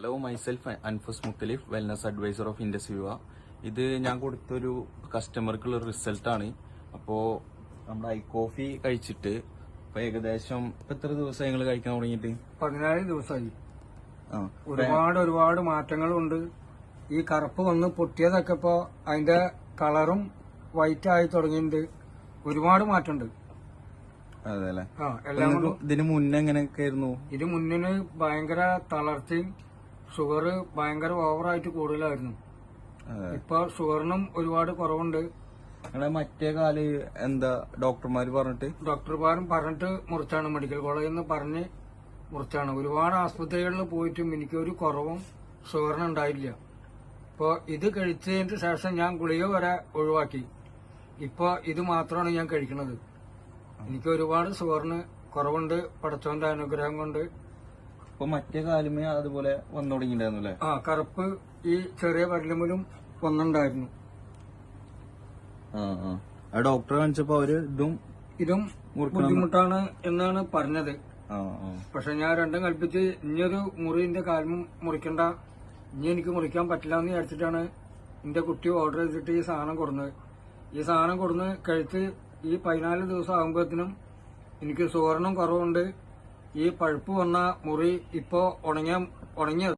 Hello, myself Anfas Muthalif, wellness adviser of Indus Viva. ഇത് ഞാൻ കൊടുത്തൊരു കസ്റ്റമർക്കുള്ള റിസൾട്ടാണ്. അപ്പോൾ നമ്മുടെ ഐ കോഫി കഴിച്ചിട്ട് ഇപ്പൊ ഏകദേശം എത്ര ദിവസം ഞങ്ങൾ കഴിക്കാൻ തുടങ്ങിയിട്ട്? 17 ദിവസമായി. ഒരുപാട് മാറ്റങ്ങളുണ്ട്. ഈ കറുപ്പ് വന്ന് പൊട്ടിയതൊക്കെ ഇപ്പോ അതിന്റെ കളറും വൈറ്റ് ആയി തുടങ്ങിയിട്ടുണ്ട്. ഒരുപാട് മാറ്റമുണ്ട്. അതെ അല്ലേ? ഇതിന് മുന്നേ എങ്ങനെയൊക്കെ ആയിരുന്നു? ഇത് മുന്നിന് ഭയങ്കര തളർച്ചയും ഷുഗർ ഭയങ്കര ഓവറായിട്ട് കൂടുതലായിരുന്നു. ഇപ്പൊ ഷുഗറിനും ഒരുപാട് കുറവുണ്ട്. മറ്റേ കാല് എന്താ ഡോക്ടർമാരും പറഞ്ഞിട്ട് മുറിച്ചാണ്, മെഡിക്കൽ കോളേജിൽ നിന്ന് പറഞ്ഞ് മുറിച്ചാണ്. ഒരുപാട് ആസ്പത്രികളിൽ പോയിട്ടും എനിക്കൊരു കുറവും ഷുഗറിന് ഉണ്ടായില്ല. ഇപ്പൊ ഇത് കഴിച്ചതിന് ശേഷം ഞാൻ ഗുളിക വരെ ഒഴിവാക്കി. ഇപ്പൊ ഇത് മാത്രമാണ് ഞാൻ കഴിക്കുന്നത്. എനിക്ക് ഒരുപാട് ഷുഗറിന് കുറവുണ്ട്, പടച്ചോന്റെ അനുഗ്രഹം കൊണ്ട്. ഇപ്പൊ മറ്റേ കാലുമേ അതുപോലെ വന്നു തുടങ്ങിയിട്ടുണ്ടായിരുന്നു അല്ലേ? കറുപ്പ് ഈ ചെറിയ പരലുമലും വന്നിട്ടുണ്ടായിരുന്നു. ഡോക്ടറെ കാണിച്ചപ്പോ അവര് ഇതും ബുദ്ധിമുട്ടാണ് എന്നാണ് പറഞ്ഞത്. പക്ഷെ ഞാൻ രണ്ടും കൽപ്പിച്ച് ഇനിയൊരു മുറിന്റെ കാലും മുറിക്കണ്ട, ഇനി എനിക്ക് മുറിക്കാൻ പറ്റില്ല എന്ന് വിചാരിച്ചിട്ടാണ് എന്റെ കുട്ടി ഓർഡർ ചെയ്തിട്ട് ഈ സാധനം കൊടുന്നത്. ഈ സാധനം കൊടുന്ന് കഴിച്ച് ഈ 14 ദിവസം ആകുമ്പോഴത്തേനും എനിക്ക് ഷുഗറിനും കുറവുണ്ട്. ഈ പഴുപ്പ് വന്ന മുറി ഇപ്പോ ഉണങ്ങിയ